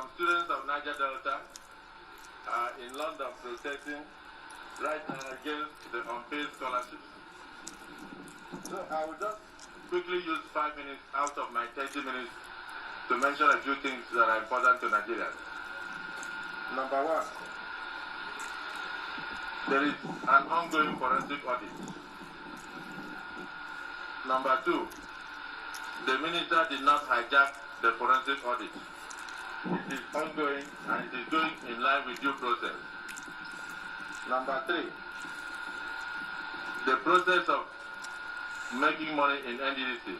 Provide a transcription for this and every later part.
some students of Niger Delta are in London protesting right now against the unpaid scholarships. So I will just quickly use 5 minutes out of my 30 minutes to mention a few things that are important to Nigerians. Number one, there is an ongoing forensic audit. Number two, the minister did not hijack the forensic audit. It is ongoing and it is going in line with due process. Number three, the process of making money in NDDC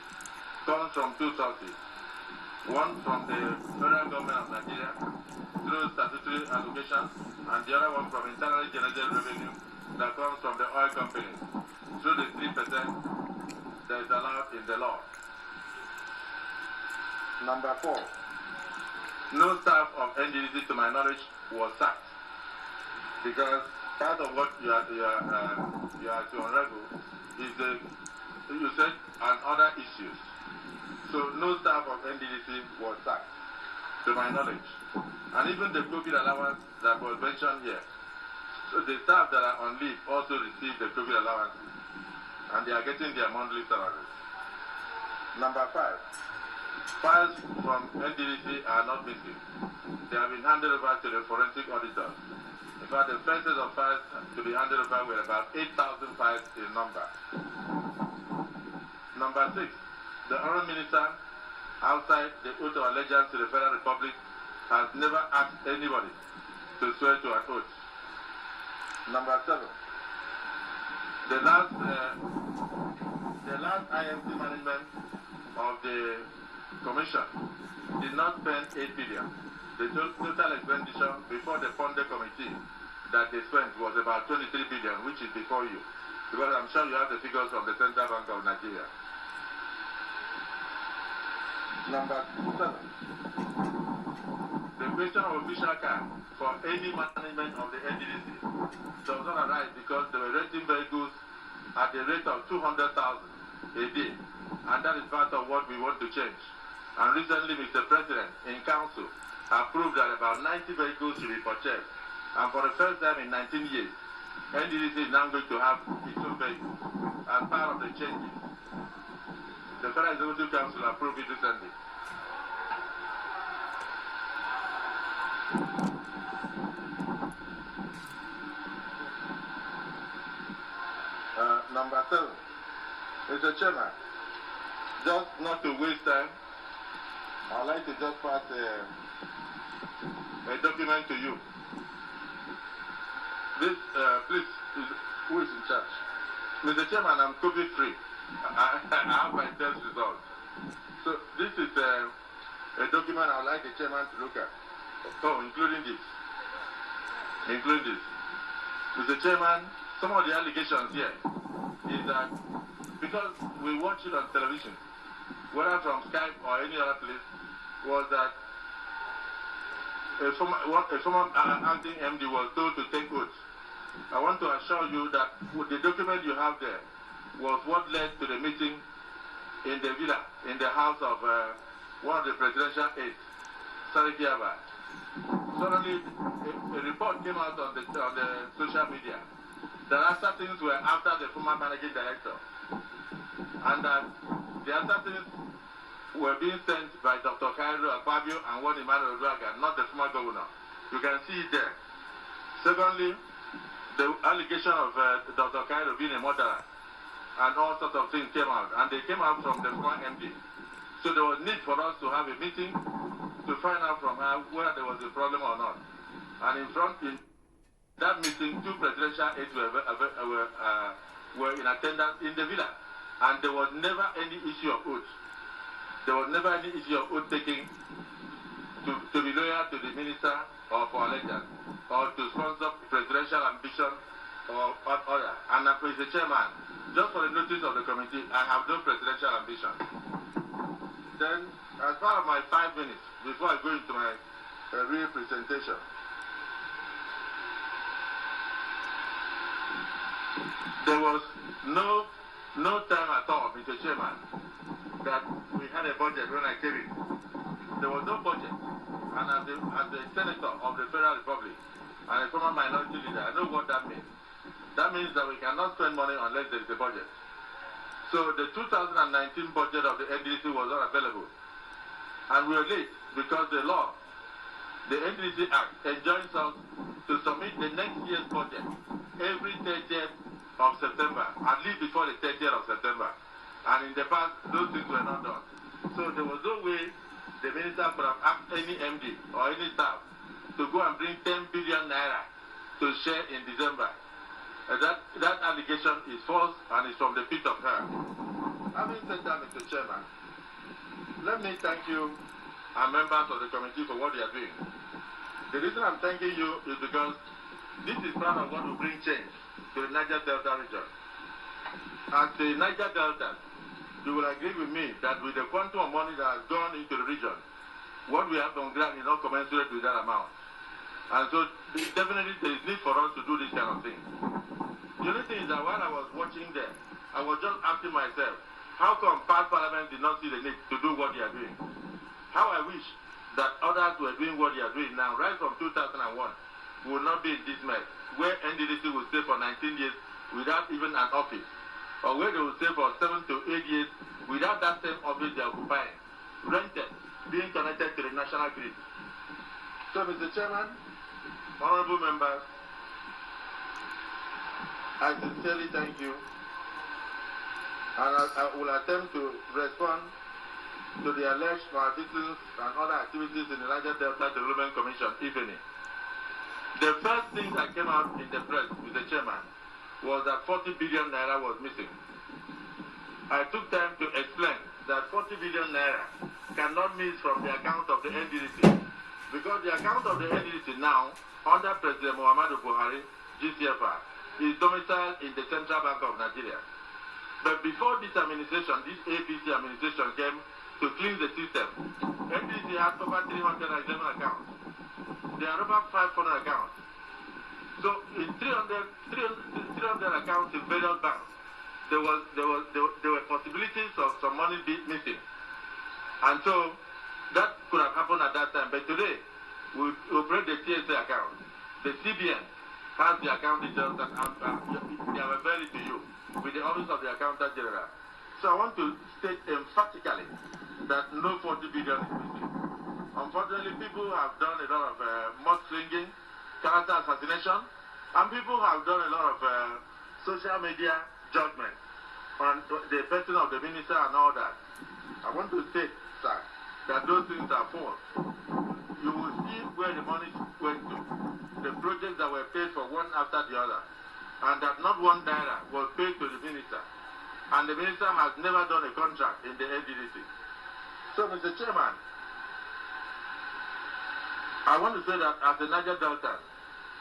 comes from two sources. One from the federal government of Nigeria through statutory allocation, and the other one from internally generated revenue that comes from the oil companies through the 3% that is allowed in the law. Number four, no staff of NDDC, to my knowledge, was sacked, because part of what you are to unravel is you said, and other issues. So no staff of NDDC was sacked, to my knowledge. And even the COVID allowance that was mentioned here, so the staff that are on leave also receive the COVID allowance, and they are getting their monthly salaries. Number five, files from NDDC are not missing. They have been handed over to the forensic auditors. In fact, the first set of files to be handed over were about 8,000 files in number. Number six, the Honourable Minister, outside the oath of allegiance to the Federal Republic, has never asked anybody to swear to an oath. Number seven, the last IMC management of the Commission did not spend 8 billion. The total expenditure before the funded committee that they spent was about 23 billion, which is before you, because I'm sure you have the figures from the Central Bank of Nigeria. Number seven, the question of official card for any management of the NDDC does not arise because they were renting vehicles at the rate of 200,000 a day, and that is part of what we want to change. And recently, Mr. President, in Council, approved that about 90 vehicles should be purchased. And for the first time in 19 years, NDDC is now going to have its own vehicles as part of the changes. The Federal Executive Council approved it recently. Number seven, Mr. Chairman, just not to waste time, I'd like to just pass a document to you. This, please, who is in charge? Mr. Chairman, I'm COVID-free. I have my test results. So this is a document I'd like the chairman to look at. Oh, including this. Mr. Chairman, some of the allegations here is that because we watch it on television, whether from Skype or any other place, was that a former acting MD was told to take oath. I want to assure you that the document you have there was what led to the meeting in the villa, in the house of one of the presidential aides, Sariki Abba. Suddenly, a report came out on the social media that assassins were after the former managing director, and that the assassins were being sent by Dr. Cairo Akpabio and one Emmanuel Oduaga, not the former governor. You can see it there. Secondly, the allegation of Dr. Cairo being a murderer and all sorts of things came out, and they came out from the former MD. So there was need for us to have a meeting to find out from her whether there was a problem or not. And in that meeting, two presidential aides were in attendance in the villa, and there was never any issue of oath. There was never any issue of oath taking to be loyal to the minister or for allegiance or to sponsor presidential ambition or other. And as the chairman, just for the notice of the committee, I have no presidential ambition. Then, as part of my 5 minutes, before I go into my real presentation, there was no time at all, Mr. Chairman, that we had a budget when I came in. There was no budget. and as a senator of the Federal Republic and a former minority leader, I know what that means. That means that we cannot spend money unless there is a budget. So the 2019 budget of the NDDC was not available. And we are late because the law, the NDDC Act, enjoins us to submit the next year's budget every 30th of September, at least before the 30th of September. And in the past, those things were not done. So there was no way the minister could have asked any MD or any staff to go and bring 10 billion naira to share in December. That allegation is false and is from the pit of hell. Having said that, Mr. Chairman, let me thank you and members of the committee for what you are doing. The reason I'm thanking you is because this is part of what will bring change to the Niger Delta region. As the Niger Delta, you will agree with me that with the quantum of money that has gone into the region, what we have on ground is not commensurate with that amount. And so definitely there is need for us to do this kind of thing. The only thing is that while I was watching there, I was just asking myself, how come past parliament did not see the need to do what they are doing? How I wish that others were doing what they are doing now, right from 2001, would not be in this mess, where NDDC will stay for 19 years without even an office, or where they will stay for 7 to 8 years without that same office they are occupying, rented, being connected to the national grid. So, Mr. Chairman, honorable members, I sincerely thank you, and I will attempt to respond to the alleged malfeasance and other activities in the Niger Delta Development Commission, if any. The first thing that came out in the press with the chairman was that 40 billion naira was missing. I took time to explain that 40 billion naira cannot miss from the account of the NDDC, because the account of the NDDC now, under President Muhammadu Buhari, GCFR, is domiciled in the Central Bank of Nigeria. But before this administration, this APC administration came to clean the system, NDDC has over 311 accounts. There are over 500 accounts. So in 300 accounts in various banks, there were possibilities of some money missing. And so that could have happened at that time. But today, we operate the TSA account. The CBN has the account details that they are available to you with the Office of the Accountant General. So I want to state emphatically that no 40 billion is missing. Unfortunately, people have done a lot of mudslinging, character assassination, and people have done a lot of social media judgment on the person of the minister and all that. I want to state, sir, that those things are false. You will see where the money went to, the projects that were paid for one after the other, and that not one naira was paid to the minister. And the minister has never done a contract in the NDDC. So, Mr. Chairman, I want to say that as a Niger Delta,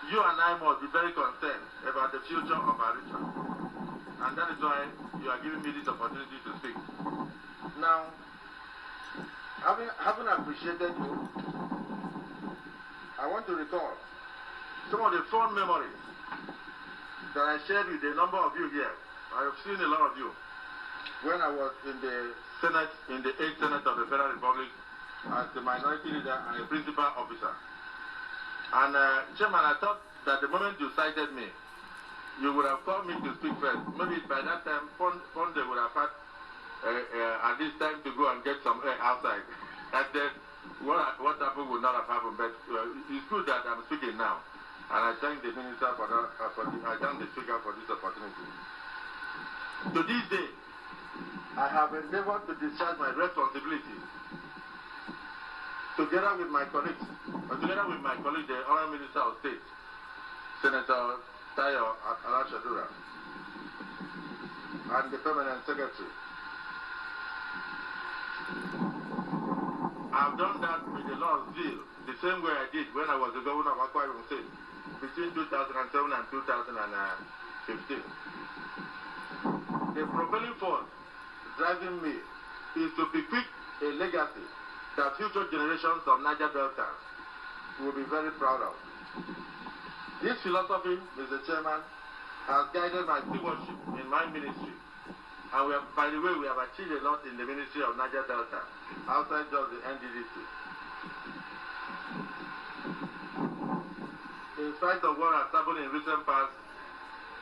you and I must be very concerned about the future of our region. And that is why you are giving me this opportunity to speak. Now, having appreciated you, I want to recall some of the fond memories that I shared with a number of you here. I have seen a lot of you when I was in the Senate, in the 8th Senate of the Federal Republic, as the minority leader and a principal officer. And Chairman, I thought that the moment you cited me, you would have called me to speak first. Maybe by that time, Fonde would have had at this time to go and get some air outside. And then what happened would not have happened. But it's good that I'm speaking now. And I thank the minister for that. I thank the speaker for this opportunity. To this day, I have endeavored to discharge my responsibilities together with my colleague, the Honourable Minister of State, Senator Tayo Alashadura, and the Permanent Secretary. I've done that with a lot of zeal, the same way I did when I was the governor of Akwa Ibom State between 2007 and 2015. The propelling force driving me is to bequeath a legacy that future generations of Niger Delta will be very proud of. This philosophy, Mr. Chairman, has guided my stewardship in my ministry. And we have, by the way, we have achieved a lot in the Ministry of Niger Delta, outside just the NDDC. spite of what has happened in recent past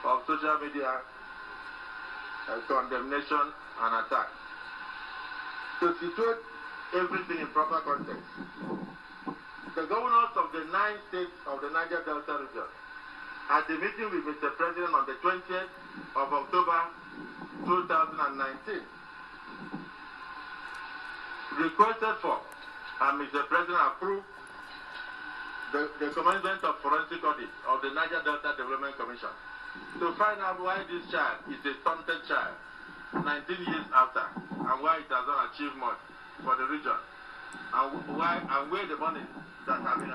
of social media condemnation and attack, to situate everything in proper context, the governors of the 9 states of the Niger Delta region, at the meeting with Mr. President on the 20th of October 2019, requested for and Mr. President approved the commencement of forensic audit of the Niger Delta Development Commission to find out why this child is a stunted child 19 years after, and why it has not achieved much for the region, and where the money that have been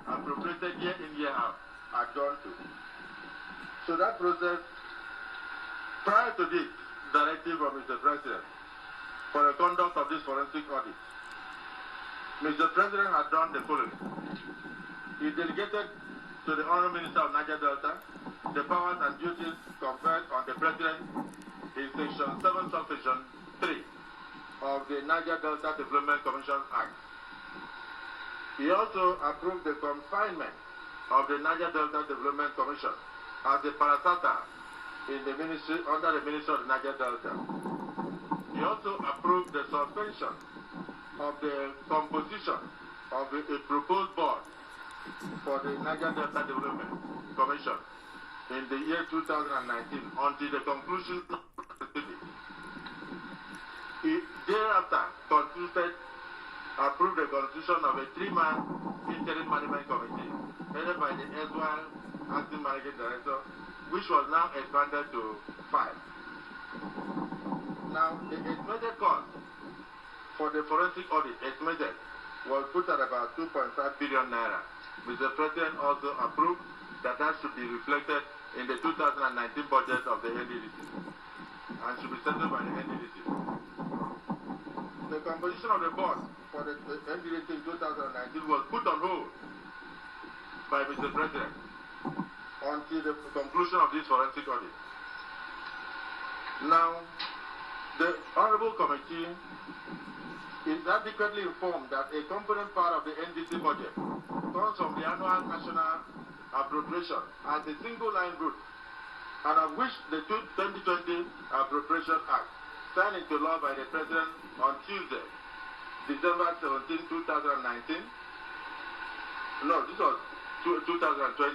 appropriated year in, year out are gone to. So that process, prior to this directive of Mr. President for the conduct of this forensic audit, Mr. President had done the following. He delegated to the Honorable Minister of Niger Delta the powers and duties conferred on the President in Section 7, Subsection 3 of the Niger Delta Development Commission Act. He also approved the confinement of the Niger Delta Development Commission as a parasata in the ministry, under the Ministry of the Niger Delta. He also approved the suspension of the composition of a proposed board for the Niger Delta Development Commission in the year 2019 until the conclusion of the study. He thereafter approved the constitution of a 3-man interim management committee headed by the erstwhile acting managing director, which was now expanded to 5. Now, the estimated cost for the forensic audit was put at about 2.5 billion naira. Mr. President also approved that should be reflected in the 2019 budget of the NDDC and should be settled by the NDDC. The composition of the board for the NDDC in 2019 was put on hold by Mr. President until the conclusion of this forensic audit. Now, the Honorable Committee is adequately informed that a component part of the NDC budget comes from the annual national appropriation as a single line route, and of which the 2020 Appropriation Act, signed into law by the President on Tuesday, December 17, 2019. No, this was 2020.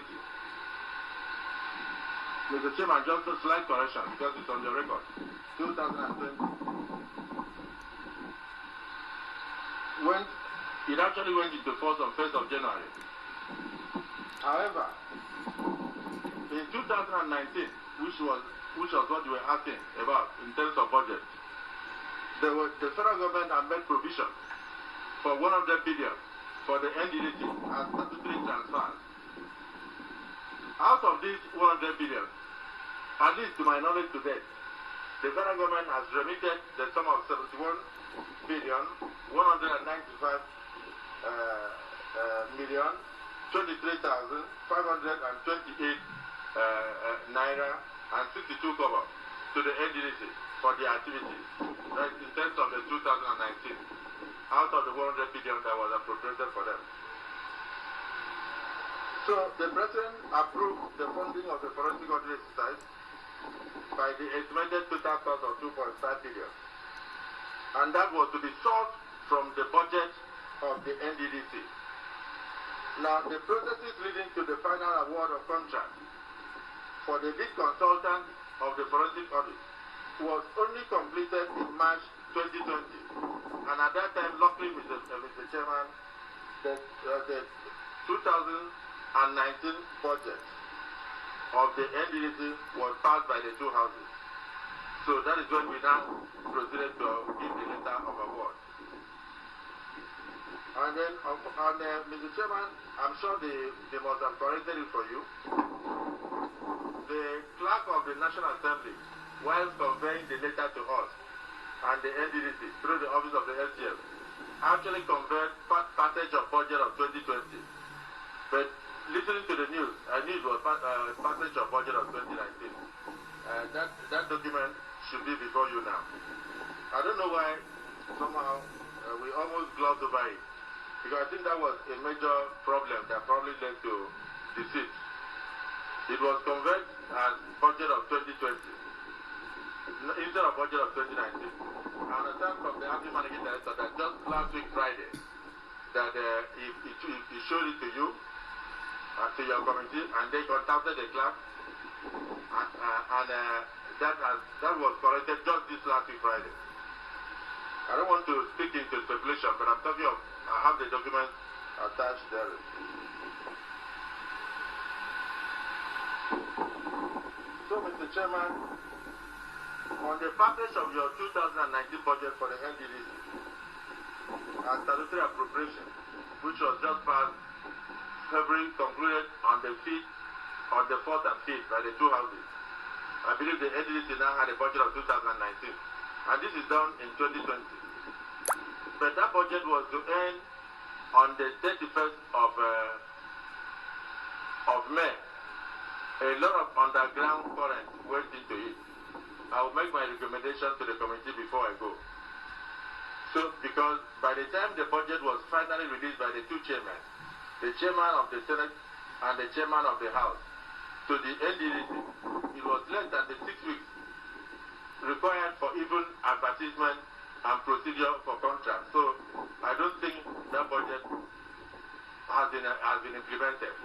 Mr. Chairman, just a slight correction because it's on your record. 2020. It actually went into force on 1st of January. However, in 2019, which was what you were asking about in terms of budget, the federal government had made provision for 100 billion for the NDDC as statutory transfers. Out of this 100 billion, at least to my knowledge to date, the federal government has remitted the sum of 71 billion 195 million 23,528 naira and 62 kobo to the NDDC for the activities. That's in terms of the 2019, out of the 100 billion that was appropriated for them. So the President approved the funding of the forensic audit exercise by the estimated total cost of 2.5 billion. And that was to be sourced from the budget of the NDDC. Now, the processes leading to the final award of contract for the lead consultant of the forensic audit was only completed in March 2020. And at that time, luckily, Mr. Chairman, the 2019 budget of the NDDC was passed by the two houses. So that is when we now proceeded to give the letter of award. And then, Mr. Chairman, I'm sure they must have corrected it for you. The clerk of the National Assembly, while conveying the letter to us and the NDDC through the office of the SGF, actually conveyed passage of budget of 2020. But listening to the news, I knew it was passage of budget of 2019. That document should be before you now. I don't know why somehow we almost glossed over it, because I think that was a major problem that probably led to deceit It was converted as budget of 2020 instead of budget of 2019. I understand from the acting managing director that just last week Friday that he showed it to you, to your committee, and they contacted the clerk, and that was corrected just this last week Friday. I don't want to speak into speculation, but I'm talking of, I have the documents attached there. So, Mr. Chairman, on the package of your 2019 budget for the NDDC, and statutory appropriation, which was just passed February, concluded on the 4th and 5th by the two houses. I believe the NDDC now had a budget of 2019, and this is done in 2020. But that budget was to end on the 31st of May. A lot of underground current went into it. I will make my recommendation to the committee before I go. So, because by the time the budget was finally released by the two chairmen, the chairman of the Senate and the chairman of the House, to the NDDC, it was less than the 6 weeks required for even advertisement and procedure for contract. So, I don't think that budget has been implemented.